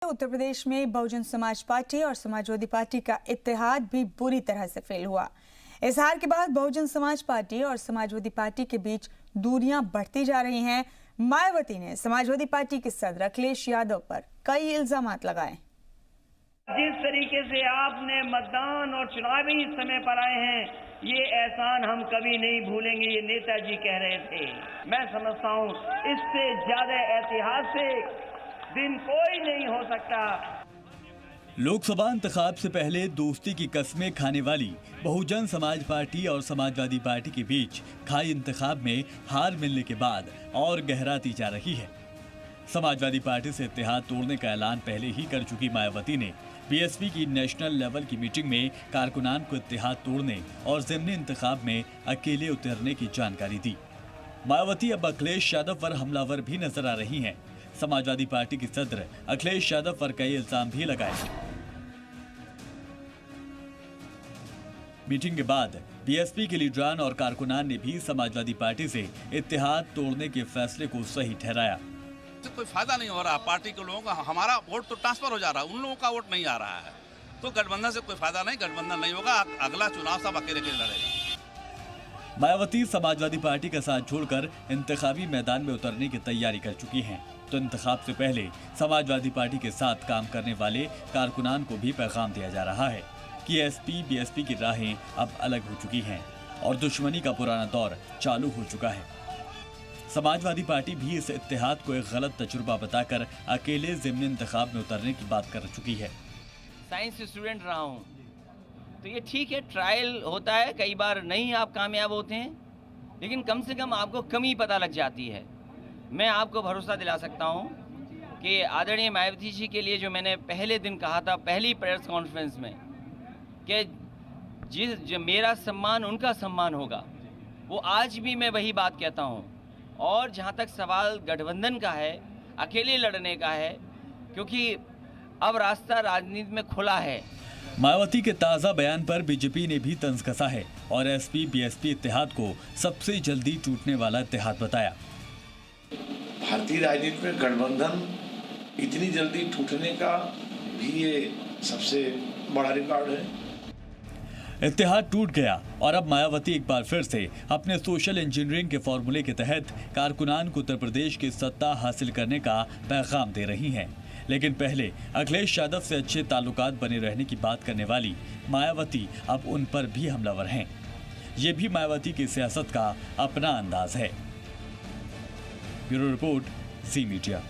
उत्तर प्रदेश में बहुजन समाज पार्टी और समाजवादी पार्टी का इत्तेहाद भी बुरी तरह से फेल हुआ। इस हार के बाद बहुजन समाज पार्टी और समाजवादी पार्टी के बीच दूरियां बढ़ती जा रही हैं। मायावती ने समाजवादी पार्टी के सदर अखिलेश यादव पर कई इल्जाम लगाए। जिस तरीके से आपने मतदान और चुनावी समय पर आए हैं, ये एहसान हम कभी नहीं भूलेंगे, ये नेताजी कह रहे थे। मैं समझता हूँ इससे ज्यादा ऐतिहासिक दिन कोई नहीं हो सकता। लोकसभा इंतखाब से पहले दोस्ती की कस्में खाने वाली बहुजन समाज पार्टी और समाजवादी पार्टी के बीच खाई इंतखाब में हार मिलने के बाद और गहराती जा रही है। समाजवादी पार्टी से इत्तेहाद तोड़ने का ऐलान पहले ही कर चुकी मायावती ने बीएसपी की नेशनल लेवल की मीटिंग में कारकुनान को इत्तेहाद तोड़ने और ज़िमनी इंतखाब में अकेले उतरने की जानकारी दी। मायावती अब अखिलेश यादव पर हमलावर भी नजर आ रही हैं। समाजवादी पार्टी के सदर अखिलेश यादव पर कई इल्जाम भी लगाए। मीटिंग के बाद बीएसपी के लीडरान और कारकुनान ने भी समाजवादी पार्टी से इत्तेहाद तोड़ने के फैसले को सही ठहराया। कोई फायदा नहीं हो रहा, पार्टी के लोगों का हमारा वोट तो ट्रांसफर हो जा रहा है, उन लोगों का वोट नहीं आ रहा है, तो गठबंधन से कोई फायदा नहीं, गठबंधन नहीं होगा, अगला चुनाव सब अकेले लड़ेगा। मायावती समाजवादी पार्टी का साथ छोड़कर इंतखाबी मैदान में उतरने की तैयारी कर चुकी हैं, तो इंतखाब से पहले समाजवादी पार्टी के साथ काम करने वाले कारकुनान को भी पैगाम दिया जा रहा है कि एसपी बीएसपी की राहें अब अलग हो चुकी हैं और दुश्मनी का पुराना दौर चालू हो चुका है। समाजवादी पार्टी भी इस इत्तेहाद को एक गलत तजुर्बा बताकर अकेले ज़िमनी इंतखाब में उतरने की बात कर चुकी है। साइंस स्टूडेंट रहा हूँ तो ये ठीक है, ट्रायल होता है, कई बार नहीं आप कामयाब होते हैं, लेकिन कम से कम आपको कमी पता लग जाती है। मैं आपको भरोसा दिला सकता हूँ कि आदरणीय मायावती जी के लिए जो मैंने पहले दिन कहा था पहली प्रेस कॉन्फ्रेंस में कि जो मेरा सम्मान उनका सम्मान होगा, वो आज भी मैं वही बात कहता हूँ। और जहाँ तक सवाल गठबंधन का है, अकेले लड़ने का है, क्योंकि अब रास्ता राजनीति में खुला है। मायावती के ताज़ा बयान पर बीजेपी ने भी तंज कसा है और एसपी बीएसपी इत्तेहाद को सबसे जल्दी टूटने वाला इत्तेहाद बताया। भारतीय राजनीति में गठबंधन इतनी जल्दी टूटने का भी ये सबसे बड़ा रिकॉर्ड है। इत्तेहाद टूट गया और अब मायावती एक बार फिर से अपने सोशल इंजीनियरिंग के फॉर्मूले के तहत कारकुनान को उत्तर प्रदेश की सत्ता हासिल करने का पैगाम दे रही हैं। लेकिन पहले अखिलेश यादव से अच्छे ताल्लुकात बने रहने की बात करने वाली मायावती अब उन पर भी हमलावर हैं। ये भी मायावती की सियासत का अपना अंदाज है। ब्यूरो रिपोर्ट, ज़ी मीडिया।